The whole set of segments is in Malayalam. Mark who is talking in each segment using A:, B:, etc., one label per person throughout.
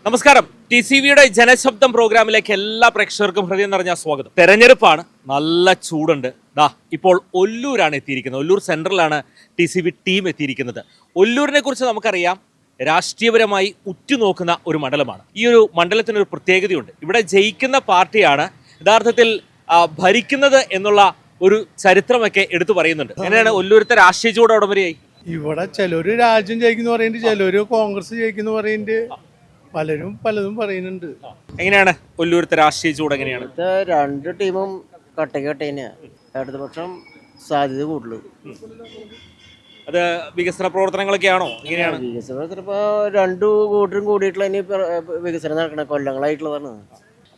A: നമസ്കാരം. TCVയുടെ ജനശബ്ദം പ്രോഗ്രാമിലേക്ക് എല്ലാ പ്രേക്ഷകർക്കും ഹൃദയം നിറഞ്ഞ സ്വാഗതം. തെരഞ്ഞെടുപ്പാണ്, നല്ല ചൂടുണ്ട്. ഇപ്പോൾ ഒല്ലൂരാണ് എത്തിയിരിക്കുന്നത്. ഒല്ലൂർ സെൻട്രലാണ് TCV ടീം എത്തിയിരിക്കുന്നത്. ഒല്ലൂരിനെ കുറിച്ച് നമുക്കറിയാം, രാഷ്ട്രീയപരമായി ഉറ്റുനോക്കുന്ന ഒരു മണ്ഡലമാണ്. ഈ ഒരു മണ്ഡലത്തിനൊരു പ്രത്യേകതയുണ്ട്. ഇവിടെ ജയിക്കുന്ന പാർട്ടിയാണ് യഥാർത്ഥത്തിൽ ഭരിക്കുന്നത് എന്നുള്ള ഒരു ചരിത്രമൊക്കെ എടുത്തു പറയുന്നുണ്ട്. എങ്ങനെയാണ് ഒല്ലൂരത്തെ രാഷ്ട്രീയ ചൂട് അവിടെ വരെയായി?
B: ഇവിടെ ചിലര് രാജ്യം ജയിക്കുന്നു പറയുന്നുണ്ട്, ചിലര് കോൺഗ്രസ് ജയിക്കുന്നു പറയുന്നുണ്ട്, പലതും പറയുന്നുണ്ട്.
A: എങ്ങനെയാണ് ഒല്ലൂരത്തെ രാഷ്ട്രീയ ചൂട്? എങ്ങനെയാണ്?
C: രണ്ട് ടീമും കട്ടക്കട്ടേനെയാ. ഇടതുപക്ഷം സാധ്യത കൂടുതൽ.
A: അത് വികസന പ്രവർത്തനങ്ങളൊക്കെയാണോ? എങ്ങനെയാണ്
C: വികസനത്തിന് ഇപ്പൊ രണ്ടു കൂട്ടരും കൂടിയിട്ടുള്ള ഇനി വികസനം നടക്കണ കൊല്ലങ്ങളായിട്ടുള്ളതാണ്.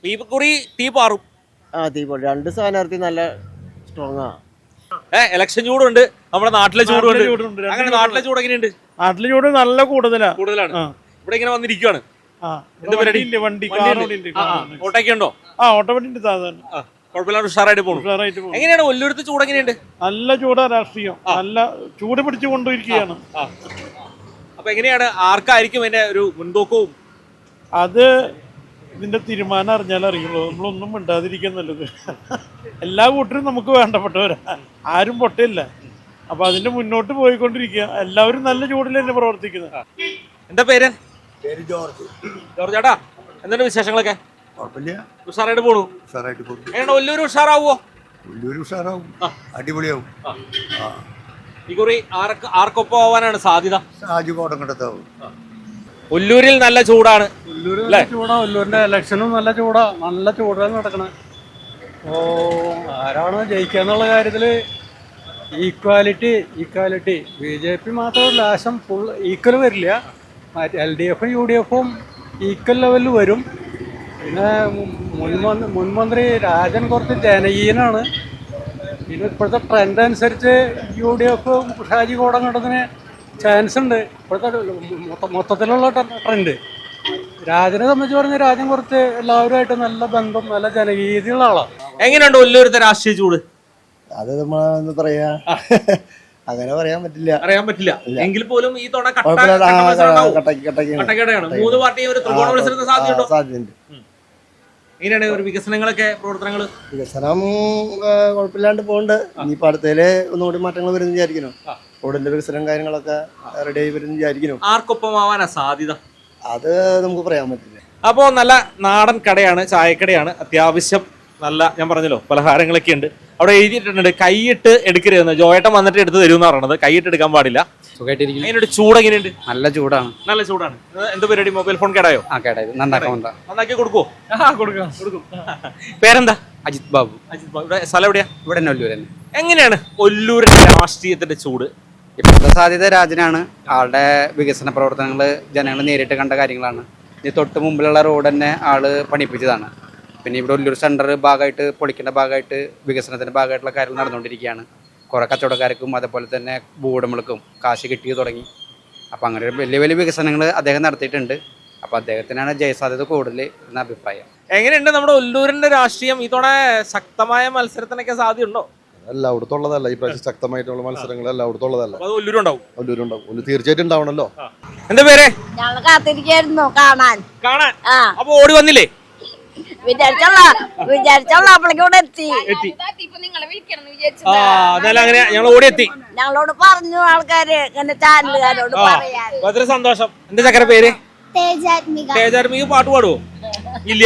A: ഈ കുറി തീ പാറും.
C: തീപോലെ രണ്ട് സ്ഥാനാർത്ഥി നല്ല സ്ട്രോങ്ങാ.
A: ഇലക്ഷൻ ചൂടുണ്ട്, നമ്മുടെ നാട്ടിലെ ചൂടുണ്ട്. അങ്ങനെ നാട്ടിലെ ചൂട് എങ്ങനെയുണ്ട്?
B: നാട്ടിലെ ചൂട് നല്ല കൂടുതലാണ്.
A: ഇവിടെ ഇങ്ങനെ വന്നിരിക്കുകയാണ്. ഓട്ടോക്കെ ഉണ്ടോ?
B: ഓട്ടോ വണ്ടി സാധാരണ
A: കുഴപ്പമില്ലാണ്ട് ഉഷാറായിട്ട് പോകും. എങ്ങനെയാണ് ഒല്ലൂരത്തെ ചൂട്? എങ്ങനെയുണ്ട്?
B: നല്ല ചൂടാ. രാഷ്ട്രീയം നല്ല ചൂട് പിടിച്ചു കൊണ്ടിരിക്കുകയാണ്.
A: അപ്പൊ എങ്ങനെയാണ്, ആർക്കായിരിക്കും അതിന്റെ ഒരു മുൻതൂക്കവും?
B: അത് ഇതിന്റെ തീരുമാനം അറിഞ്ഞാൽ അറിയുള്ളൂ. നമ്മളൊന്നും മിണ്ടാതിരിക്കാൻ നല്ലത്. എല്ലാ കൂട്ടരും നമുക്ക് വേണ്ടപ്പെട്ടവരാ, ആരും പൊട്ടയില്ല. അപ്പൊ അതിന്റെ മുന്നോട്ട് പോയിക്കൊണ്ടിരിക്കുക. എല്ലാവരും നല്ല ചൂടിൽ തന്നെ പ്രവർത്തിക്കുന്നത്.
A: എന്താ പേര്? ജോർജ് ചേട്ടാ, എന്താണ് വിശേഷങ്ങളൊക്കെ? ഉഷാറായിട്ട് പോണു. ഒല്ലൂർ ഉഷാറാവോ?
D: അടിപൊളിയാവും.
A: ഈ കുറി ആർക്കൊപ്പം ആവാനാണ് സാധ്യത? ഒല്ലൂരിൽ നല്ല ചൂടാണ്.
B: ഒല്ലൂരിന്റെ ഇലക്ഷനും നല്ല ചൂടാണ് നടക്കണേ. ആരാണ് ജയിക്കാന്നുള്ള കാര്യത്തില് ഈക്വാലിറ്റി BJP മാത്രം ലാശം ഫുൾ ഈക്വൽ വരില്ല. LDFും UDFും ഈക്വൽ ലെവലിൽ വരും. പിന്നെ മുൻമന്ത്രി രാജൻ കുറച്ച് ജനകീയനാണ്. പിന്നെ ഇപ്പോഴത്തെ ട്രെൻഡ് അനുസരിച്ച് UDF ഷാജി കോടങ്ങട്ടത്തിന് ചാൻസ് ഉണ്ട്. ഇപ്പോഴത്തെ മൊത്തത്തിലുള്ള ട്രെൻഡ്. രാജനെ സംബന്ധിച്ച് പറഞ്ഞാൽ രാജൻ കുറച്ച് എല്ലാവരുമായിട്ട് നല്ല ബന്ധം, നല്ല ജനകീയതയുള്ള ആളാണ്.
A: എങ്ങനെയുണ്ട് ഒല്ലൂരത്തെ രാഷ്ട്രീയ ചൂട്?
C: അത് നമ്മളെന്ന് പറയാ, അങ്ങനെ പറയാൻ പറ്റില്ല.
A: എങ്കിൽ പോലും ഈ തവണ കട്ടക്കടയാണ്. മൂന്ന് പാർട്ടിയും ഒരു ത്രികോണ മത്സരത്തിന് സാധ്യതയുണ്ട്. എങ്ങനെയാണ് ഒരു വികസനങ്ങളൊക്കെ, പ്രവർത്തനങ്ങൾ?
C: വികസനം കുഴപ്പമില്ലാണ്ട് പോകുന്നുണ്ട്. ഇനിയിപ്പോ അടുത്തേല് ഒന്നുകൂടി മാറ്റങ്ങൾ വരുന്ന വിചാരിക്കുന്നു. റോഡിന്റെ വികസനം കാര്യങ്ങളൊക്കെ റെഡി ആയി വരുന്ന വിചാരിക്കുന്നു.
A: ആർക്കൊപ്പം ആവാനാ സാധ്യത?
C: അത് നമുക്ക് പറയാൻ പറ്റില്ല.
A: അപ്പോ നല്ല നാടൻ കടയാണ്, ചായക്കടയാണ്. അത്യാവശ്യം നല്ല, ഞാൻ പറഞ്ഞല്ലോ, പലഹാരങ്ങളൊക്കെ ഉണ്ട്. അവിടെ എഴുതിയിട്ടുണ്ട് കൈയിട്ട് എടുക്കരുതെന്ന്. ജോയേട്ടൻ വന്നിട്ട് എടുത്ത് തരും എന്ന് പറയണത്. കൈയിട്ട് എടുക്കാൻ പാടില്ല. അതിനൊരു ചൂട് എങ്ങനെയുണ്ട്?
E: നല്ല ചൂടാണ്.
A: എന്ത് പരിപാടി? മൊബൈൽ ഫോൺ കേടായോ? നന്നാക്കി കൊടുക്കുവോ? കൊടുക്കും. പേരെന്താ?
E: അജിത് ബാബു.
A: ഇവിടെ സ്ഥലം എവിടെയാ?
E: ഇവിടെ ഒല്ലൂർ തന്നെ.
A: എങ്ങനെയാണ് ഒല്ലൂരിന്റെ രാഷ്ട്രീയത്തിന്റെ ചൂട്?
E: ഇപ്പോഴത്തെ സാധ്യത രാജനാണ്. ആളുടെ വികസന പ്രവർത്തനങ്ങൾ ജനങ്ങൾ നേരിട്ട് കണ്ട കാര്യങ്ങളാണ്. ഇനി തൊട്ട് മുമ്പിലുള്ള റോഡ് തന്നെ ആള് പണിപ്പിച്ചതാണ്. പിന്നെ ഇവിടെ ഒല്ലൂർ സെൻറ്റർ ഭാഗമായിട്ട്, പൊളിക്കേണ്ട ഭാഗമായിട്ട്, വികസനത്തിൻ്റെ ഭാഗമായിട്ടുള്ള കാര്യങ്ങൾ നടന്നുകൊണ്ടിരിക്കുകയാണ്. കുറേ കച്ചവടക്കാർക്കും അതുപോലെ തന്നെ ഭൂവുടമകൾക്കും കാശ് കിട്ടി തുടങ്ങി. അപ്പോൾ അങ്ങനെ വലിയ വലിയ വികസനങ്ങൾ അദ്ദേഹം നടത്തിയിട്ടുണ്ട്. അപ്പോൾ അദ്ദേഹത്തിനാണ് ജയസാധ്യത കൂടുതൽ എന്ന അഭിപ്രായം.
A: എങ്ങനെയുണ്ട് നമ്മുടെ ഒല്ലൂരിന്റെ രാഷ്ട്രീയം? ഇതോടെ ശക്തമായ മത്സരത്തിനൊക്കെ സാധ്യതയുണ്ടോ?
D: എല്ലായിടത്തും ഉള്ളതല്ല. ഈ പ്രാവശ്യം ശക്തമായിട്ടുള്ള മത്സരങ്ങൾ എല്ലായിടത്തും ഉള്ളതല്ല.
A: ഒല്ലൂരുണ്ടാവും.
D: തീർച്ചയായിട്ടും ഉണ്ടാവണല്ലോ.
A: എന്താ പേര്?
F: ഞങ്ങൾ കാത്തിരിക്കായിരുന്നു കാണാൻ.
A: അപ്പൊ ഓടി വന്നില്ലേ?
F: വിചാരിച്ചോളപ്പോഴേക്കൂടെ എത്തി.
A: അങ്ങനെ ഞങ്ങൾ ഓടി എത്തി.
F: ഞങ്ങളോട് പറഞ്ഞു ആൾക്കാര്, ഇങ്ങനെ ചാനലുകാരോട് പറയാൻ.
A: വളരെ സന്തോഷം. എന്റെ ചക്കര പേര് തേജാത്മിക. പാട്ട് പാടുവോ? ഇല്ല.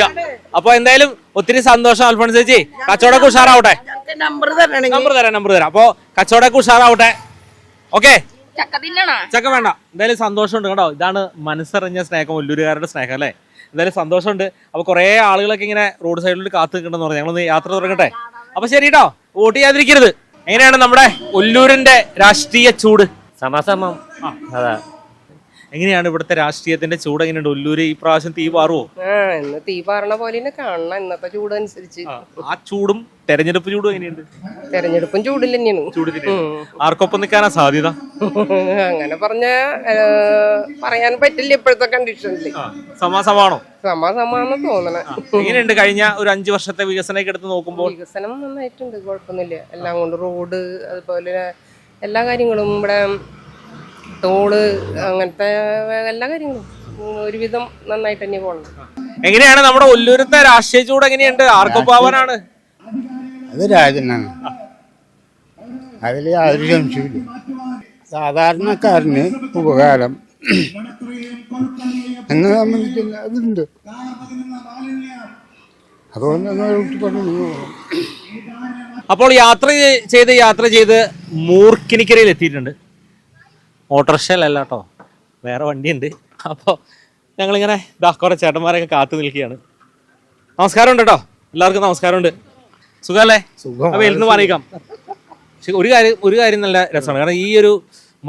A: അപ്പൊ എന്തായാലും ഒത്തിരി സന്തോഷം അൽഫോൺസ് ചേച്ചി. കച്ചവടമൊക്കെ ഉഷാറാവട്ടെ. നമ്പർ തരാം. അപ്പൊ കച്ചവടമൊക്കെ ഉഷാറാവട്ടെ. ഓക്കെ. ചക്ക വേണ്ട. എന്തായാലും സന്തോഷമുണ്ട് കേട്ടോ. ഇതാണ് മനസ്സറിഞ്ഞ സ്നേഹം, ഒല്ലൂരുകാരുടെ സ്നേഹം അല്ലേ? എന്തായാലും സന്തോഷമുണ്ട്. അപ്പൊ കുറെ ആളുകളൊക്കെ ഇങ്ങനെ റോഡ് സൈഡിൽ കാത്തു നിൽക്കണമെന്ന് പറഞ്ഞു. ഞങ്ങളൊന്ന് യാത്ര തുടങ്ങട്ടെ. അപ്പൊ ശരി കേട്ടോ, വോട്ട് ചെയ്യാതിരിക്കരുത്. എങ്ങനെയാണ് നമ്മുടെ ഒല്ലൂരിന്റെ രാഷ്ട്രീയ ചൂട്?
G: സമസമം. അതാ.
A: എങ്ങനെയാണ് ഇവിടുത്തെ രാഷ്ട്രീയത്തിന്റെ ചൂട്? എങ്ങനെയുണ്ട് ഒല്ലൂര് ഈ പ്രാവശ്യം തീ പാറുവോ?
H: ഇന്ന് തീ പാറണ പോലെ കാണണം. ഇന്നത്തെ ചൂട് അനുസരിച്ച്
A: ആ ചൂടും തെരഞ്ഞെടുപ്പ് ചൂടും എങ്ങനെയുണ്ട്?
H: തെരഞ്ഞെടുപ്പും ചൂടിൽ തന്നെയാണ്.
A: ആർക്കൊപ്പം നിൽക്കാനാ സാധ്യത?
H: അങ്ങനെ പറയാൻ പറ്റില്ല ഇപ്പോഴത്തെ കണ്ടീഷനിൽ.
A: സമാസമാണോ?
H: സമാസമാണെന്ന് തോന്നണേ.
A: എങ്ങനെയുണ്ട് കഴിഞ്ഞ ഒരു 5 വർഷത്തെ വികസനമൊക്കെ എടുത്ത് നോക്കുമ്പോൾ?
H: വികസനം നന്നായിട്ടുണ്ട്, കുഴപ്പമൊന്നുമില്ല. എല്ലാം കൊണ്ട് റോഡ്, അതുപോലെ എല്ലാ കാര്യങ്ങളും ഇവിടെ ടോള് അങ്ങനത്തെ എല്ലാ കാര്യങ്ങളും ഒരുവിധം നന്നായിട്ട് തന്നെ പോകണം.
A: എങ്ങനെയാണ് നമ്മുടെ ഒല്ലൂരത്തെ രാഷ്ട്രീയ ചൂട് എങ്ങനെയുണ്ട്? ആർക്കൊപ്പം ആവാനാണ്?
I: അത് രാജനാണ്, അതിൽ യാതൊരു സംശയമില്ല. സാധാരണക്കാരന് ഉപകാരം എന്നെ സംബന്ധിച്ചില്ല അതുണ്ട്. അതുകൊണ്ട്
A: അപ്പോൾ യാത്ര ചെയ്ത് മൂർക്കിനിക്കരയിൽ എത്തിയിട്ടുണ്ട്. ഓട്ടോറിക്ഷയിലല്ല കേട്ടോ, വേറെ വണ്ടിയുണ്ട്. അപ്പോൾ ഞങ്ങളിങ്ങനെ കുറെ ചേട്ടന്മാരൊക്കെ കാത്തു നിൽക്കുകയാണ്. നമസ്കാരമുണ്ട് കേട്ടോ, എല്ലാവർക്കും നമസ്കാരമുണ്ട്. സുഖമല്ലേ? അപ്പോൾ ഇരുന്ന് പറയിക്കാം. പക്ഷെ ഒരു കാര്യം നല്ല രസമാണ്. കാരണം ഈ ഒരു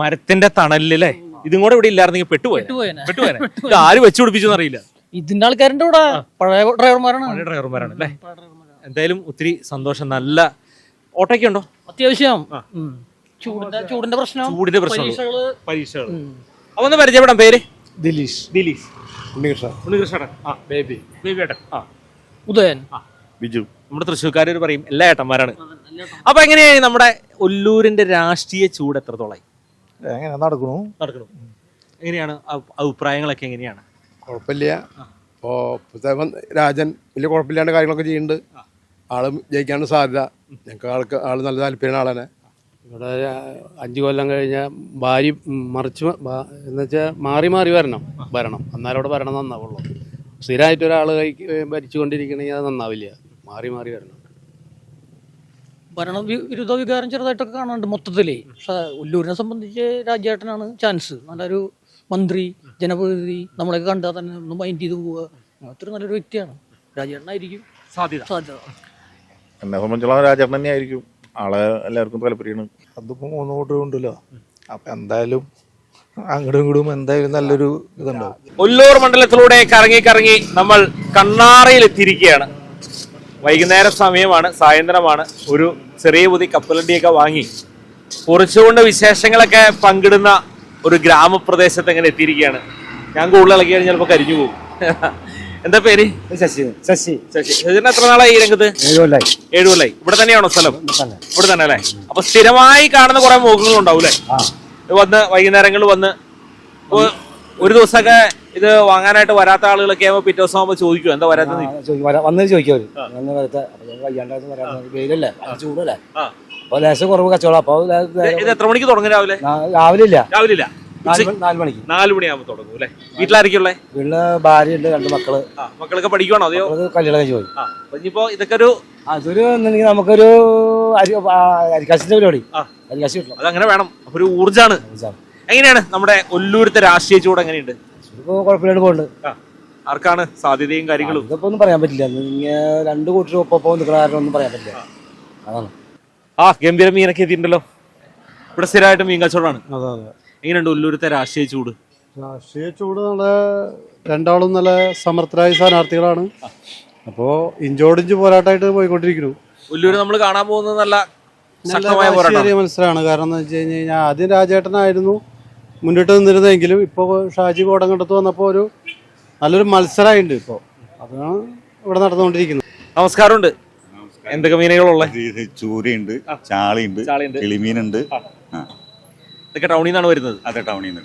A: മരത്തിന്റെ തണലിലല്ലേ, ഇതും കൂടെ ഇവിടെ ഇല്ലായിരുന്നെങ്കിൽ പെട്ടുപോയനെ. ആര് വെച്ചു പിടിപ്പിച്ചെന്ന് അറിയില്ല.
J: ഇതിന്റെ ആൾക്കാരുടെ കൂടെ പഴയ ഡ്രൈവർമാരാണ്
A: അല്ലേ? എന്തായാലും ഒത്തിരി സന്തോഷം. നല്ല ഓട്ടോയ്ക്ക് ഉണ്ടോ?
J: അത്യാവശ്യം. ചൂടിന്റെ പ്രശ്നം,
A: പരീക്ഷകൾ. അപ്പൊ ഒന്ന് പരിചയപ്പെടാം. പേര്?
B: ദിലീഷ്.
A: ഉണ്ണികൃഷ്ണൻ. ബേബിയേട്ടൻ.
J: ഉദയൻ.
D: ബിജു.
A: നമ്മുടെ തൃശ്ശൂർക്കാർ പറയും എല്ലാ ഏട്ടന്മാരാണ്. അപ്പൊ എങ്ങനെയായി നമ്മുടെ ഒല്ലൂരിന്റെ രാഷ്ട്രീയ ചൂട് എത്രത്തോളായി?
D: എങ്ങനെ നടക്കണു?
A: എങ്ങനെയാണ് അഭിപ്രായങ്ങളൊക്കെ എങ്ങനെയാണ്?
D: കുഴപ്പമില്ല. ഇപ്പോൾ രാജൻ വലിയ കുഴപ്പമില്ലാണ്ട് കാര്യങ്ങളൊക്കെ ചെയ്യുന്നുണ്ട്. ആള് ജയിക്കാനുള്ള സാധ്യത. ഞങ്ങൾക്ക് ആള് നല്ല താല്പര്യമുള്ള ആളാണ്.
K: ഇവിടെ 5 കൊല്ലം കഴിഞ്ഞ ഭാര്യ മറിച്ച് എന്നുവെച്ചാൽ മാറി വരണം എന്നാലും അവിടെ ഭരണം നന്നാവുള്ളൂ. സ്ഥിരമായിട്ട് ഒരാൾ ഭരിച്ചുകൊണ്ടിരിക്കണമെങ്കിൽ അത് നന്നാവില്ല. മാറി വരണം.
J: ഭരണ വിരുദ്ധ വികാരം ചെറുതായിട്ടൊക്കെ കാണാനുണ്ട് മൊത്തത്തില്. പക്ഷെ ഒല്ലൂരിനെ സംബന്ധിച്ച് രാജേട്ടനാണ് ചാൻസ്. നല്ലൊരു മന്ത്രി, ജനപ്രതിനിധി, നമ്മളൊക്കെ കണ്ടാൽ തന്നെ ഒന്ന് മൈൻഡ് ചെയ്ത് പോവുക. അത്ര നല്ലൊരു വ്യക്തിയാണ്. രാജേട്ടനായിരിക്കും സാധ്യത.
D: എന്നെ സംബന്ധിച്ചോളം രാജേട്ടൻ തന്നെ ആയിരിക്കും. ആളെ എല്ലാവർക്കും താല്പര്യമാണ്.
I: അതിപ്പോ 3 വോട്ട് ഉണ്ടല്ലോ. അപ്പൊ എന്തായാലും അങ്ങോട്ടും ഇങ്ങോട്ടും എന്തായാലും നല്ലൊരു ഇതുണ്ടാവും.
A: ഒല്ലൂർ മണ്ഡലത്തിലൂടെ കറങ്ങി നമ്മൾ കണ്ണാറയിൽ എത്തിയിരിക്കുകയാണ്. വൈകുന്നേരം സമയമാണ്, സായന്ത്രമാണ്. ഒരു ചെറിയ പുതിയ കപ്പലണ്ടിയൊക്കെ വാങ്ങി കുറച്ചുകൊണ്ട് വിശേഷങ്ങളൊക്കെ പങ്കിടുന്ന ഒരു ഗ്രാമപ്രദേശത്ത് എങ്ങനെ എത്തിയിരിക്കുകയാണ്. ഞാൻ കൂടുതൽ ഇളക്കി കഴിഞ്ഞാൽ ചിലപ്പോൾ കരിഞ്ഞു പോകും. എന്താ പേര്? ശശി. ശശിന് എത്ര നാളായി ഈ രംഗത്ത്? 7 കൊല്ലായി. ഇവിടെ തന്നെയാണോ സ്ഥലം? ഇവിടെ തന്നെ അല്ലേ? അപ്പൊ സ്ഥിരമായി കാണുന്ന കുറെ മുഖങ്ങളും ഉണ്ടാവും അല്ലേ? വന്ന് വൈകുന്നേരങ്ങളിൽ വന്ന് ഒരു ദിവസമൊക്കെ ഇത് വാങ്ങാനായിട്ട് വരാത്ത ആളുകളൊക്കെ ആകുമ്പോൾ പിറ്റേ ദിവസം ആകുമ്പോൾ ചോദിക്കും എന്താ വരാത്ത?
I: വന്ന് ചോദിക്കും വെയിലല്ലേ, ചൂടല്ലേ, അപ്പൊ ലേശം കുറവ് കച്ചവടം. അപ്പൊ
A: ഇത് എത്ര മണിക്ക് തുടങ്ങും? രാവിലെ
I: രാവിലെ 4 മണിക്ക്.
A: 4 മണിയാകുമ്പോൾ തുടങ്ങും അല്ലേ? വീട്ടിലായിരിക്കുള്ളേ?
I: വീട്ടില് ഭാര്യയുണ്ട്, 2 മക്കള്.
A: മക്കളൊക്കെ പഠിക്കുവാണോ? അതെയോ
I: കല്യാണം കഴിച്ചു പോയി.
A: ഇനിയിപ്പോ ഇതൊക്കെ
I: അതൊരു നമുക്കൊരു അരിക്കാശിന്റെ പരിപാടി. അരിക്കാശി കിട്ടണം,
A: അതങ്ങനെ വേണം. അപ്പൊ ഒരു ഊർജാണ്. എങ്ങനെയാണ് നമ്മുടെ ഒല്ലൂരത്തെ രാഷ്ട്രീയ ചൂട് എങ്ങനെയുണ്ട്?
I: ഇപ്പൊ കുഴപ്പമില്ലാണ്ട് പോകുന്നുണ്ട്.
A: ആർക്കാണ് സാധ്യതയും കാര്യങ്ങളും?
I: ഇതിപ്പോ ഒന്നും പറയാൻ പറ്റില്ല. 2 കൂട്ടരും ഒപ്പം നിൽക്കുന്ന കാരണം ഒന്നും പറയാൻ പറ്റില്ല. അതാണ്.
A: ഗംഭീര മീനൊക്കെ എത്തിയിട്ടുണ്ടല്ലോ. ഇവിടെ സ്ഥിരമായിട്ട് മീൻ കച്ചവടമാണ്. എങ്ങനെയുണ്ട് ഒല്ലൂരത്തെ രാഷ്ട്രീയ ചൂട്?
B: രാഷ്ട്രീയ ചൂട് നല്ല, രണ്ടാളും നല്ല സമർത്ഥരായ സ്ഥാനാർത്ഥികളാണ്. അപ്പോ ഇഞ്ചോടിഞ്ച് പോരാട്ടമായിട്ട് പോയിക്കൊണ്ടിരിക്കുന്നു.
A: ഒല്ലൂര് നമ്മൾ കാണാൻ പോകുന്നത് നല്ല ശക്തമായ
B: മത്സരമാണ്. കാരണം എന്ന് വെച്ച് കഴിഞ്ഞാൽ ആദ്യം രാജേട്ടനായിരുന്നു മുന്നിട്ട് നിന്നിരുന്നെങ്കിലും ഇപ്പോൾ ഷാജി കോടങ്കണ്ടത്ത് വന്നപ്പോൾ ഒരു നല്ലൊരു മത്സരമായിട്ടുണ്ട്. ഇപ്പോൾ അതാണ് ഇവിടെ നടന്നുകൊണ്ടിരിക്കുന്നത്.
A: നമസ്കാരമുണ്ട്. എന്തൊക്കെ മീനുകളുള്ള?
L: ചൂരയുണ്ട്, ചാളിയുണ്ട്, കിളിമീനുണ്ട്.
A: ഇതൊക്കെ ടൗണിൽ നിന്നാണ് വരുന്നത്?
L: അതെ, ടൗണിൽ നിന്ന്.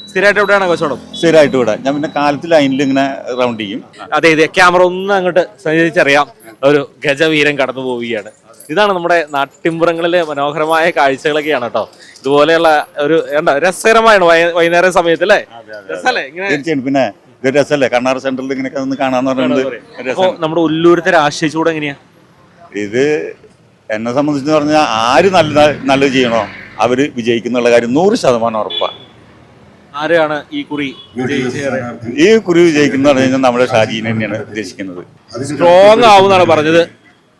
A: സ്ഥിരമായിട്ട് എവിടെയാണ് കച്ചവടം?
L: സ്ഥിരമായിട്ട് ഇവിടെ. ഞാൻ പിന്നെ കാലത്ത് ലൈനിൽ ഇങ്ങനെ റൗണ്ട് ചെയ്യും.
A: അതെ, ക്യാമറ ഒന്ന് അങ്ങോട്ട് സഞ്ചരിച്ചറിയാം. ഒരു ഗജവീരൻ കടന്നു പോവുകയാണ്. ഇതാണ് നമ്മുടെ നാട്ടിൻപുറങ്ങളിലെ മനോഹരമായ കാഴ്ചകളൊക്കെയാണ് കേട്ടോ. ഇതുപോലെയുള്ള ഒരു രസകരമാണ് വൈകുന്നേര സമയത്ത് അല്ലേ? രസമല്ലേ?
L: തീർച്ചയായും. പിന്നെ ഇത് രസമല്ലേ, കണ്ണാറ സെന്ററിൽ ഇങ്ങനെയൊക്കെ ഒന്ന് കാണാന്ന് പറയുന്നത്.
A: നമ്മുടെ ഒല്ലൂരത്തെ രാഷ്ട്രീയ ചൂട് എങ്ങനെയാ?
L: ഇത് എന്നെ സംബന്ധിച്ച് പറഞ്ഞാൽ ആര് നല്ലത് ചെയ്യണോ അവര് വിജയിക്കുന്നുള്ള കാര്യം 100% ഉറപ്പാണ്.
A: ആരാണ് ഈ കുറി
L: വിജയിക്കുന്ന പറഞ്ഞു കഴിഞ്ഞാൽ നമ്മുടെ ഷാജീനെ തന്നെയാണ് ഉദ്ദേശിക്കുന്നത്.
A: സ്ട്രോങ് ആവുന്നാണ് പറഞ്ഞത്.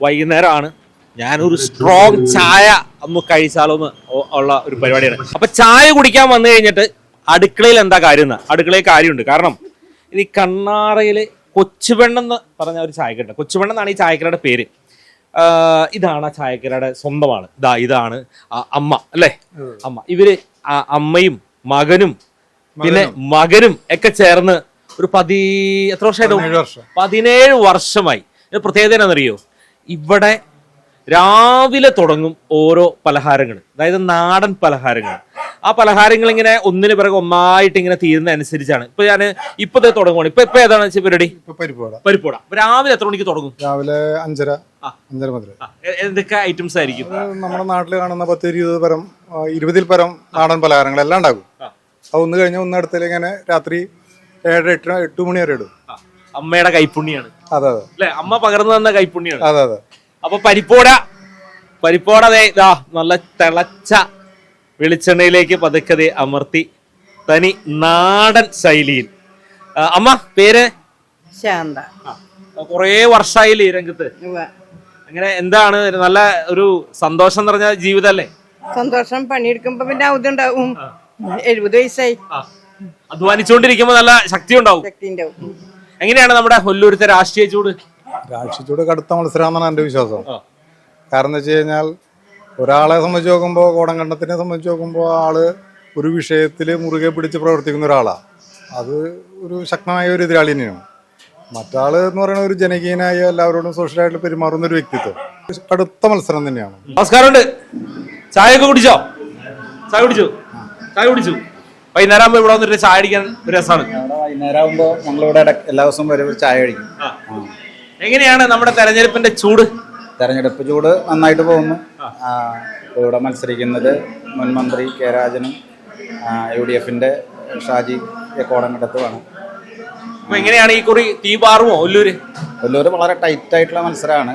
A: വൈകുന്നേരമാണ്. ഞാനൊരു സ്ട്രോങ് ചായ ഒന്ന് കഴിച്ചാലോന്ന് ഉള്ള ഒരു പരിപാടിയാണ്. അപ്പൊ ചായ കുടിക്കാൻ വന്നു കഴിഞ്ഞിട്ട് അടുക്കളയിൽ എന്താ കാര്യം? അടുക്കളയിൽ കാര്യമുണ്ട്. കാരണം ഇത് കണ്ണാറയില് കൊച്ചുപെണ്ണെന്ന് പറഞ്ഞ ഒരു ചായക്കട. കൊച്ചുപെണ്ണെന്നാണ് ഈ ചായക്കടയുടെ പേര്. ഇതാണ് ആ ചായക്കടയുടെ സ്വന്തമാണ്. ഇതാണ് അമ്മ അല്ലേ? അമ്മ. ഇവര് അമ്മയും മകനും പിന്നെ മകനും ഒക്കെ ചേർന്ന് ഒരു എത്ര വർഷമായിട്ട്? 17 വർഷമായി. പ്രത്യേകത എന്നാണെന്നറിയോ? ഇവിടെ രാവിലെ തുടങ്ങും ഓരോ പലഹാരങ്ങൾ, അതായത് നാടൻ പലഹാരങ്ങൾ. ആ പലഹാരങ്ങൾ ഇങ്ങനെ ഒന്നിന് പിറകെ ഒന്നായിട്ട് ഇങ്ങനെ തീരുന്ന അനുസരിച്ചാണ്. ഇപ്പൊ ഞാൻ ഇപ്പൊ തുടങ്ങുവാണ്. ഇപ്പൊ ഏതാണ് പരിപാടി? പരിപ്പോട. രാവിലെ എത്ര മണിക്ക് തുടങ്ങും?
B: രാവിലെ 5:30 മുതൽ.
A: എന്തൊക്കെ ഐറ്റംസ് ആയിരിക്കും?
B: നമ്മുടെ നാട്ടിൽ കാണുന്ന 20 പരം നാടൻ പലഹാരങ്ങളെല്ലാം ഉണ്ടാകും. അത് ഒന്ന് കഴിഞ്ഞാൽ ഒന്ന് അടുത്തേക്ക് ഇങ്ങനെ രാത്രി 7-8 മണി വരെ ഇടും.
A: അമ്മയുടെ കൈപ്പുണ്യാണ്.
B: അതെ
A: അല്ലെ, അമ്മ പകർന്നു തന്ന കൈപ്പുണ്യാണ്.
B: അതെ.
A: അപ്പൊ പരിപ്പോട നല്ല തിളച്ച വെളിച്ചെണ്ണയിലേക്ക് പതുക്കതെ അമർത്തി തനി നാടൻ ശൈലിയിൽ. അമ്മ പേര്?
F: ശാന്ത.
A: കൊറേ വർഷമായില്ലേ ഈ രംഗത്ത്? അങ്ങനെ എന്താണ് നല്ല ഒരു സന്തോഷം നിറഞ്ഞ ജീവിതല്ലേ?
F: സന്തോഷം. പണിയെടുക്കുമ്പോ പിന്നെ അവധുണ്ടാവും. 70 വയസ്സായി.
A: അധ്വാനിച്ചുകൊണ്ടിരിക്കുമ്പോ നല്ല ശക്തി ഉണ്ടാവും. എങ്ങനെയാണ് നമ്മുടെ ഒല്ലൂരത്തെ രാഷ്ട്രീയ ചൂട്?
B: കടുത്ത മത്സരമാണെന്നാണ് എൻ്റെ വിശ്വാസം. കാരണം എന്ന് വെച്ച് കഴിഞ്ഞാൽ ഒരാളെ സംബന്ധിച്ച് നോക്കുമ്പോൾ, കോടംകണ്ടത്തിനെ സംബന്ധിച്ച് നോക്കുമ്പോൾ ആള് ഒരു വിഷയത്തിൽ മുറുകെ പിടിച്ച് പ്രവർത്തിക്കുന്ന ഒരാളാണ്. അത് ഒരു ശക്തമായ ഒരു എതിരാളി തന്നെയാണ്. മറ്റാള് എന്ന് പറയുന്ന ഒരു ജനകീയനായ എല്ലാവരോടും സോഷ്യലായിട്ട് പെരുമാറുന്ന ഒരു വ്യക്തിത്വം. കടുത്ത മത്സരം തന്നെയാണ്.
A: നമസ്കാരമുണ്ട്. ചായ ഒക്കെ കുടിച്ചോ? ചായ കുടിച്ചു. വൈകുന്നേരം ആകുമ്പോൾ ഇവിടെ വന്നിട്ട് ചായ അടിക്കാൻ ഒരു രസമാണ്.
E: വൈകുന്നേരം ആകുമ്പോൾ ഞങ്ങളിവിടെ എല്ലാ ദിവസവും വരെ ചായ കഴിക്കും.
A: എങ്ങനെയാണ് നമ്മുടെ തെരഞ്ഞെടുപ്പിന്റെ ചൂട്?
E: തെരഞ്ഞെടുപ്പ് ചൂട് നന്നായിട്ട് പോകുന്നു. ഇവിടെ മത്സരിക്കുന്നത് മുൻ മന്ത്രി കെ രാജനും UDFന്റെ ഷാജി കോടംകണ്ടത്തുമാണ്.
A: അപ്പൊ എങ്ങനെയാണ് ഈ കുറി തീ പാറുമോ? ഒല്ലൂര്
E: വളരെ ടൈറ്റ് ആയിട്ടുള്ള മത്സരമാണ്.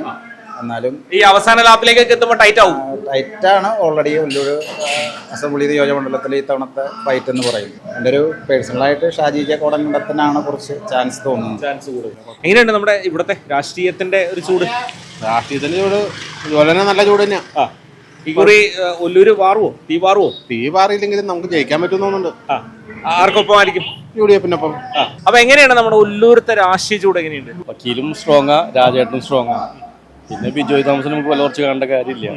E: എന്നാലും
A: ഈ അവസാന ലാപ്പിലേക്കൊക്കെ എത്തുമ്പോൾ
E: ടൈറ്റാണ്. ഓൾറെഡി ഒല്ലൂർ അസംബ്ലി നിയോജകമണ്ഡലത്തിൽ ഇത്തവണത്തെ ഫൈറ്റ് എന്ന് പറയും. എൻ്റെ ഒരു പേഴ്സണലായിട്ട് ഷാജി കോടംകണ്ടത്തിനാണ് കുറച്ച് ചാൻസ് തോന്നുന്നത്.
A: എങ്ങനെയുണ്ട് നമ്മുടെ ഇവിടുത്തെ രാഷ്ട്രീയത്തിന്റെ ഒരു ചൂട്?
K: രാഷ്ട്രീയത്തിന്റെ ചൂട് വളരെ നല്ല ചൂട് തന്നെയാണ്.
A: ഈ കുറി ഒല്ലൂര് തീ
K: പാറിയില്ലെങ്കിലും നമുക്ക് ജയിക്കാൻ പറ്റുന്നുണ്ട്.
A: ആർക്കൊപ്പം ആയിരിക്കും?
K: UDFനൊപ്പം.
A: അപ്പൊ എങ്ങനെയാണ് നമ്മുടെ ഒല്ലൂരത്തെ രാഷ്ട്രീയ ചൂട്? എങ്ങനെയുണ്ട്?
K: വക്കീലും സ്ട്രോങ്ങാ, രാജേട്ടനും സ്ട്രോങ്ങാ, പിന്നെ ബിജോയ് തോമസിന് നമുക്ക് വില കുറച്ച് കാണേണ്ട കാര്യമില്ല.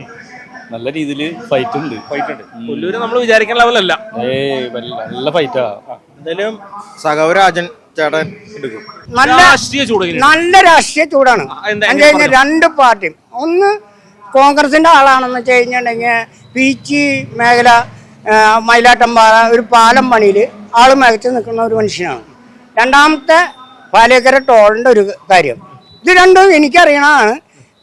K: നല്ല രീതിയിൽ ഫൈറ്റ് ഉണ്ട്.
A: ഒല്ലൂര് നമ്മൾ വിചാരിക്കുന്ന ലെവലല്ല.
K: നല്ല ഫൈറ്റാ.
E: എന്തായാലും സഖാവ് രാജൻ ചേട്ടൻ എടുക്കും.
F: നല്ല രാഷ്ട്രീയ ചൂടാണ്. രണ്ട് പാർട്ടിയും. ഒന്ന് കോൺഗ്രസിന്റെ ആളാണെന്ന് വെച്ച് കഴിഞ്ഞിട്ടുണ്ടെങ്കിൽ പീച്ചി മേഖല, മയിലാട്ടമ്പാറ ഒരു പാലം പണിയിൽ ആള് മികച്ചു നിൽക്കുന്ന ഒരു മനുഷ്യനാണ്. രണ്ടാമത്തെ പാലേക്കര ടോളിന്റെ ഒരു കാര്യം. ഇത് രണ്ടും എനിക്കറിയണതാണ്.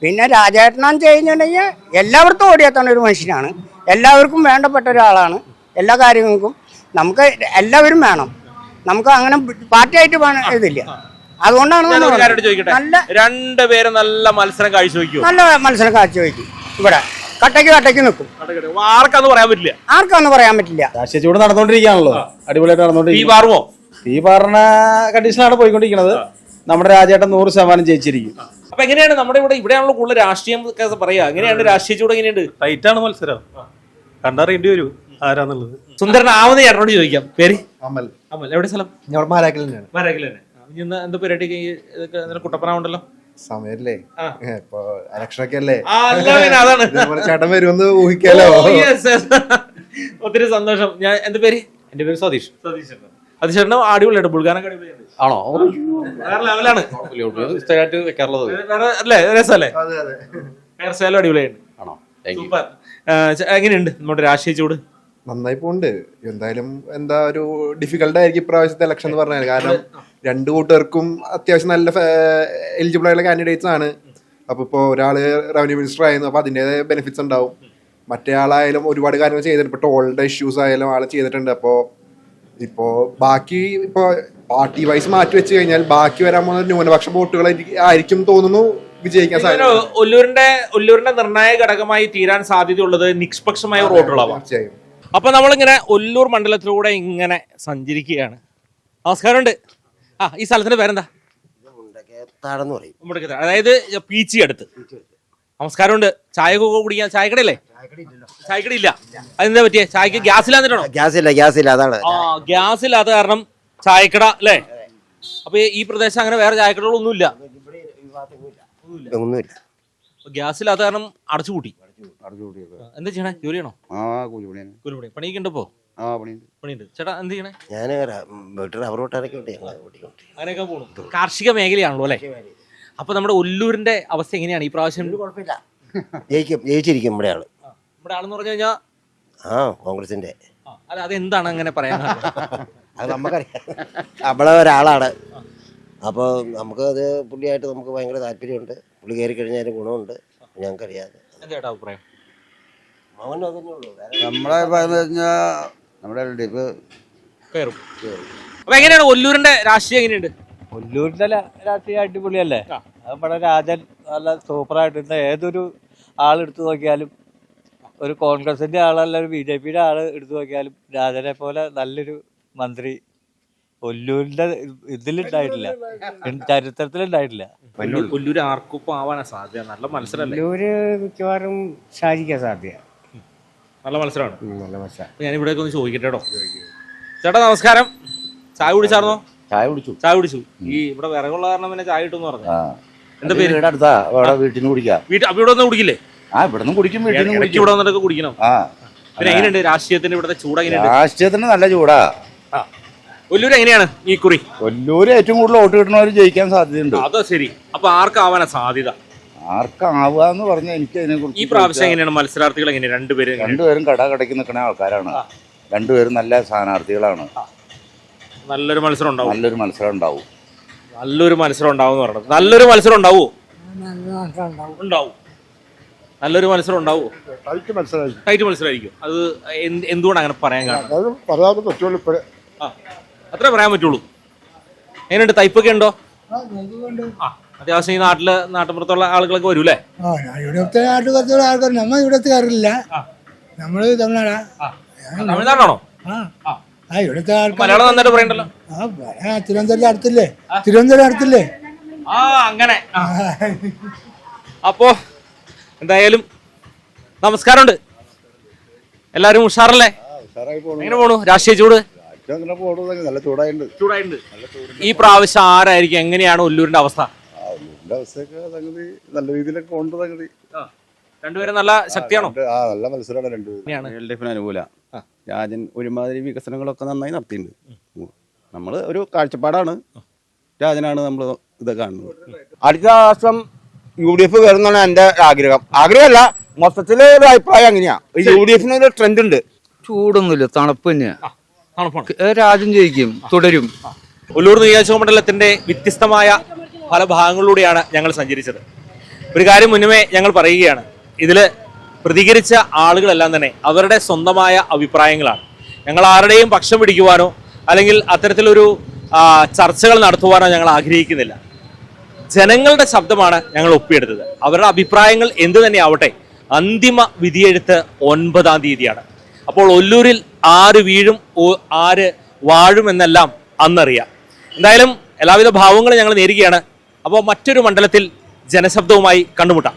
F: പിന്നെ രാജേട്ടനാന്ന് കഴിഞ്ഞിട്ടുണ്ടെങ്കിൽ എല്ലാവർക്കും ഓടിയെത്തുന്ന ഒരു മനുഷ്യനാണ്. എല്ലാവർക്കും വേണ്ടപ്പെട്ട ഒരാളാണ്. എല്ലാ കാര്യങ്ങൾക്കും നമുക്ക് എല്ലാവരും വേണം. നമുക്ക് അങ്ങനെ പാർട്ടിയായിട്ട് ഇതില്ല. അതുകൊണ്ടാണ്
A: രണ്ടുപേരും നല്ല മത്സരം കാഴ്ചവെക്കും.
F: ഇവിടെ കട്ടയ്ക്ക് നിൽക്കും.
A: ആർക്കാന്ന് പറയാൻ പറ്റില്ല.
E: രാഷ്ട്രീയ ചൂട് നടന്നുകൊണ്ടിരിക്കുകയാണല്ലോ. അടിപൊളിയായിട്ട് നടന്നുകൊണ്ടിരിക്കും. തീ പാറുന്ന കണ്ടീഷനാണ് പോയിക്കൊണ്ടിരിക്കുന്നത്. നമ്മുടെ രാജേട്ടൻ 100% ജയിച്ചിരിക്കും.
A: അപ്പൊ എങ്ങനെയാണ് നമ്മുടെ ഇവിടെയാണല്ലോ കൂടുതൽ രാഷ്ട്രീയം പറയാ? എങ്ങനെയാണ് രാഷ്ട്രീയ ചൂട്? എങ്ങനെയുണ്ട്?
B: ടൈറ്റാണ് മത്സരം. കണ്ടറിയേണ്ടി വരും ആരാന്നുള്ളത്.
A: സുന്ദരനാവുന്ന ചേട്ടനോട് ചോദിക്കാം. പേര്?
C: അമൽ.
A: എവിടെ സ്ഥലം?
C: മാരാക്കിൽ തന്നെയാണ്.
A: എന്താ പരിപാടി? കുട്ടപ്പനാവുണ്ടല്ലോ.
C: സമയല്ലേ, ഇപ്പൊ ഇലക്ഷനൊക്കെ അല്ലേ.
A: അതാണ്
C: ചേട്ടൻ വരുമെന്ന് ഊഹിക്കാലോ.
A: ഒത്തിരി സന്തോഷം. ഞാൻ എന്റെ പേര്?
K: എന്റെ പേര് സതീഷ്.
A: ചേട്ടന് അടിപൊളിയായിട്ട് ബുൾഗാനൊക്കെ അടിപൊളിയാണ്.
K: ആണോ?
A: വേറെ ലെവലാണ്.
K: സ്ഥിരമായിട്ട് വെക്കാറുള്ളത്
A: അല്ലേ? രസമല്ലേ? ഹെയർ സ്റ്റൈലും അടിപൊളിയാണ്.
K: ആണോ?
A: സൂപ്പർ. എങ്ങനെയുണ്ട് നമ്മുടെ രാഷ്ട്രീയ ചൂട്?
C: നന്നായി പോണ്ട്. എന്തായാലും ഒരു ഡിഫിക്കൽട്ട് ആയിരിക്കും ഇപ്രാവശ്യത്തെ ഇലക്ഷൻ എന്ന് പറഞ്ഞാൽ. കാരണം രണ്ടു കൂട്ടർക്കും അത്യാവശ്യം നല്ല എലിജിബിൾ ആയിട്ടുള്ള കാൻഡിഡേറ്റ്സ് ആണ്. അപ്പൊ ഇപ്പൊ ഒരാള് റവന്യൂ മിനിസ്റ്റർ ആയിരുന്നു, അപ്പൊ അതിൻ്റെതായ ബെനിഫിറ്റ്സ് ഉണ്ടാവും. മറ്റേ ആളായാലും ഒരുപാട് കാര്യങ്ങൾ ചെയ്തിട്ടുണ്ട്. ഇപ്പൊ ടോളിന്റെ ഇഷ്യൂസ് ആയാലും ആള് ചെയ്തിട്ടുണ്ട്. ഇപ്പോ ബാക്കി പാർട്ടി വൈസ് മാറ്റി വെച്ച് കഴിഞ്ഞാൽ ബാക്കി വരാൻ പോകുന്ന ന്യൂനപക്ഷ വോട്ടുകൾ ആയിരിക്കും തോന്നുന്നു വിജയിക്കാൻ സാധ്യത.
A: ഒല്ലൂരിന്റെ നിർണായക ഘടകമായി തീരാൻ സാധ്യതയുള്ളത് നിഷ്പക്ഷമായ വോട്ടുകളാവാം. അപ്പൊ നമ്മളിങ്ങനെ ഒല്ലൂർ മണ്ഡലത്തിലൂടെ ഇങ്ങനെ സഞ്ചരിക്കുകയാണ്. നമസ്കാരമുണ്ട്. ഈ സ്ഥലത്തിന്റെ പേരെന്താ? അതായത് പീച്ചി അടുത്ത്. നമസ്കാരമുണ്ട്. ചായ കുടിക്കാൻ ചായക്കടയല്ലേ? ചായക്കടയില്ല. അതെന്താ പറ്റിയേ? ചായക്ക് ഗ്യാസില്ലാന്നിട്ടാണോ?
E: ഗ്യാസില്ല അതാണ്.
A: ഗ്യാസില്ലാത്ത കാരണം ചായക്കട അല്ലേ? അപ്പൊ ഈ പ്രദേശം അങ്ങനെ വേറെ ചായക്കടകളൊന്നുമില്ല. ഗ്യാസില്ലാത്ത കാരണം അടച്ചുപൂട്ടി. എന്താ ചെയ്യണേ? ജോലിയാണോ? കൂലിപ്പണി. പണിയൊക്കെ ഉണ്ടപ്പോ? പണിയുണ്ട്. ചേട്ടാ എന്ത് ചെയ്യണേ? അങ്ങനെയൊക്കെ പോണു. കാർഷിക മേഖലയാണല്ലോ അല്ലെ? അപ്പൊ നമ്മുടെ ഒല്ലൂരിന്റെ അവസ്ഥ എങ്ങനെയാണ് ഈ പ്രാവശ്യം?
E: ജയിച്ചിരിക്കും ഇവിടെ ആള്.
A: ഇവിടെ ആളെന്ന് പറഞ്ഞു കഴിഞ്ഞാൽ
E: കോൺഗ്രസിന്റെ
A: അല്ല അതെന്താണ് അങ്ങനെ പറയാൻ
M: അത് നമുക്കറിയാം, നമ്മളെ ഒരാളാണ്. അപ്പോൾ നമുക്ക് അത് പുള്ളിയായിട്ട് നമുക്ക് ഭയങ്കര താല്പര്യമുണ്ട്. പുള്ളി കയറി കഴിഞ്ഞാൽ ഗുണമുണ്ട്, ഞങ്ങൾക്കറിയാതെ.
A: എന്താ അഭിപ്രായം?
M: മകനും അതന്നെ ഉള്ളൂ.
E: നമ്മളെ പറഞ്ഞു കഴിഞ്ഞാൽ നമ്മുടെ
A: കയറും. അപ്പൊ എങ്ങനെയാണ് ഒല്ലൂരിന്റെ രാഷ്ട്രീയം എങ്ങനെയുണ്ട്?
B: ഒല്ലൂരിന്റെ രാഷ്ട്രീയം അടിപൊളിയല്ലേ? നമ്മുടെ രാജൻ നല്ല സൂപ്പറായിട്ട് ഏതൊരു ആളെടുത്ത് നോക്കിയാലും, ഒരു കോൺഗ്രസിന്റെ ആളല്ല ഒരു BJP-യുടെ ആള് എടുത്തു നോക്കിയാലും രാജനെ പോലെ നല്ലൊരു മന്ത്രി ഒല്ലൂരിന്റെ ഇതിലുണ്ടായിട്ടില്ല, ചരിത്രത്തിലുണ്ടായിട്ടില്ല.
A: ഒല്ലൂര് ആർക്കൊപ്പം ആവാനാ സാധ്യത? നല്ല മത്സരമല്ലേ?
F: ഒല്ലൂര് മിക്കവാറും ഷാജിക്കാൻ സാധ്യത.
A: നല്ല മത്സരമാണ്.
F: നല്ല മത്സരം.
A: ഞാൻ ഇവിടേക്ക് ഒന്ന് ചോദിക്കട്ടെ കേട്ടോ. ചേട്ടാ നമസ്കാരം. ചായ കുടിച്ചായിരുന്നോ?
E: ചായ കുടിച്ചു.
A: ചായ കുടിച്ചു. ഈ ഇവിടെ വിറകുള്ള കാരണം പിന്നെ ചായ കിട്ടുമെന്ന് പറഞ്ഞു. എന്താ പേര്?
E: അടുത്താ വീട്ടിൽ നിന്ന് കുടിക്കാം.
A: അപ്പൊ ഇവിടെ ഒന്നും കുടിക്കില്ലേ?
E: ഇവിടെ നിന്ന് കുടിക്കും, വീട്ടിൽ നിന്ന്
A: ഇടയ്ക്ക് ഇവിടെ വന്നിട്ടൊക്കെ കുടിക്കണം. പിന്നെ എങ്ങനെയുണ്ട് രാഷ്ട്രീയത്തിന്റെ ഇവിടുത്തെ ചൂട്? എങ്ങനെയുണ്ട്?
E: രാഷ്ട്രീയത്തിന് നല്ല ചൂടാ.
A: ഒല്ലൂര് എങ്ങനെയാണ് ഈ കുറി?
E: ഒല്ലൂര് ഏറ്റവും കൂടുതൽ വോട്ട് കിട്ടുന്നവർ ജയിക്കാൻ സാധ്യതയുണ്ട്.
A: അതോ ശരി. അപ്പൊ ആർക്കാവാനാ സാധ്യത?
E: ആർക്കാവുക എന്ന് പറഞ്ഞാൽ എനിക്ക് അതിനെ കുറിച്ച്
A: ഈ പ്രാവശ്യം എങ്ങനെയാണ് മത്സരാർത്ഥികൾ? എങ്ങനെയാണ്
E: രണ്ടുപേരും കടക്കി നിൽക്കുന്ന ആൾക്കാരാണ്. രണ്ടുപേരും നല്ല സ്ഥാനാർത്ഥികളാണ്.
A: നല്ലൊരു മത്സരം ഉണ്ടാവും.
E: നല്ലൊരു മത്സരം ഉണ്ടാവും.
A: നല്ലൊരു മത്സരം ഉണ്ടാവും എന്ന് പറഞ്ഞത്. നല്ലൊരു മത്സരം ഉണ്ടാവോ? ഉണ്ടാവും. നല്ലൊരു മത്സരം ഉണ്ടാവോ? ടൈറ്റ് മത്സരമായിരിക്കും. അത് എന്തുകൊണ്ട് അങ്ങനെ പറയാൻ കാരണം? അത്രേ പറയാൻ പറ്റുള്ളൂ. എങ്ങനെയുണ്ട്? തയ്പ്പൊക്കെ ഉണ്ടോ? അത്യാവശ്യം ഈ നാട്ടിൻപുറത്തുള്ള ആളുകളൊക്കെ വരൂല്ലേ?
F: ഇവിടുത്തെ നാട്ടുപുറത്തുള്ള ആൾക്കാർ നമ്മൾ ഇവിടത്തെ കയറില്ല. നമ്മള് തമിഴ്നാടാ.
A: തമിഴ്നാടാണോ?
F: ഇവിടുത്തെ ആൾക്കാർ
A: മലയാളം നന്നായിട്ട് പറയണ്ടല്ലോ.
F: തിരുവനന്തപുരത്ത് അടുത്തില്ലേ?
A: അങ്ങനെ. അപ്പോ എന്തായാലും നമസ്കാരമുണ്ട്. എല്ലാരും ഉഷാറല്ലേ? എങ്ങനെ പോണു രാഷ്ട്രീയ ചൂട്?
E: നല്ല ചൂടായിട്ടുണ്ട്.
A: ഈ പ്രാവശ്യം ആരായിരിക്കും? എങ്ങനെയാണ് ഒല്ലൂരിന്റെ അവസ്ഥ?
E: നല്ല രീതിയിലൊക്കെ കൊണ്ട്
A: രണ്ടുപേരും നല്ല ശക്തിയാണോ?
E: നല്ല മത്സരമാണ് രണ്ടുപേരും. LDF അനുകൂല. രാജൻ ഒരുമാതിരി വികസനങ്ങളൊക്കെ നന്നായി നടത്തിയിട്ടുണ്ട്. നമ്മൾ ഒരു കാഴ്ചപ്പാടാണ്, രാജനാണ് നമ്മൾ ഇതൊക്കെ കാണുന്നത്.
M: അടുത്ത വർഷം UDF വരുന്നതാണ് എൻ്റെ ആഗ്രഹമല്ല, മൊത്തത്തില് ഒരു അഭിപ്രായം അങ്ങനെയാ. UDF ഒരു ട്രെൻഡ് ഉണ്ട്.
E: ചൂടൊന്നുമില്ല, തണുപ്പ് തന്നെയാ.
K: രാജൻ ജയിക്കും, തുടരും.
A: ഒല്ലൂർ നിയോജക മണ്ഡലത്തിന്റെ വ്യത്യസ്തമായ പല ഭാഗങ്ങളിലൂടെയാണ് ഞങ്ങൾ സഞ്ചരിച്ചത്. ഒരു കാര്യം മുന്നമേ ഞങ്ങൾ പറയുകയാണ്, ഇതില് പ്രതികരിച്ച ആളുകളെല്ലാം തന്നെ അവരുടെ സ്വന്തമായ അഭിപ്രായങ്ങളാണ്. ഞങ്ങൾ ആരുടെയും പക്ഷം പിടിക്കുവാനോ അല്ലെങ്കിൽ അത്തരത്തിലൊരു ചർച്ചകൾ നടത്തുവാനോ ഞങ്ങൾ ആഗ്രഹിക്കുന്നില്ല. ജനങ്ങളുടെ ശബ്ദമാണ് ഞങ്ങൾ ഒപ്പിയെടുത്തത്. അവരുടെ അഭിപ്രായങ്ങൾ എന്തു തന്നെ ആവട്ടെ, അന്തിമ വിധിയെഴുത്ത് 9-ാം തീയതിയാണ്. അപ്പോൾ ഒല്ലൂരിൽ ആര് വീഴും ആര് വാഴും എന്നെല്ലാം അന്നറിയാം. എന്തായാലും എല്ലാവിധ ഭാവങ്ങളും ഞങ്ങൾ നേരുകയാണ്. അപ്പോൾ മറ്റൊരു മണ്ഡലത്തിൽ ജനശബ്ദവുമായി കണ്ടുമുട്ടാം.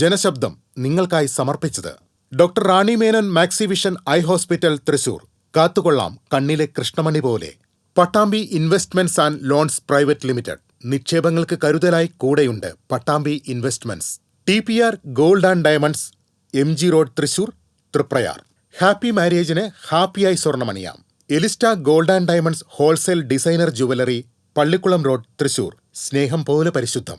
N: ജനശബ്ദം നിങ്ങൾക്കായി സമർപ്പിച്ചത് doctor Rani Menon Maxivision eye hospital, Thrissur. കാത്തുകൊള്ളാം കണ്ണിലെ കൃഷ്ണമണി പോലെ. Pattambi investments and loans private limited. നിക്ഷേപങ്ങൾക്ക് കരുതലായി കൂടെയുണ്ട് Pattambi investments. TPR gold and diamonds, MG road, Thrissur, Triprayar. Happy മാരേജിന് ഹാപ്പിയായി സ്വർണ്ണമണിയാം. Elista gold and diamonds wholesale designer jewellery, Pallikulam road, Thrissur. സ്നേഹം പോലെ പരിശുദ്ധം.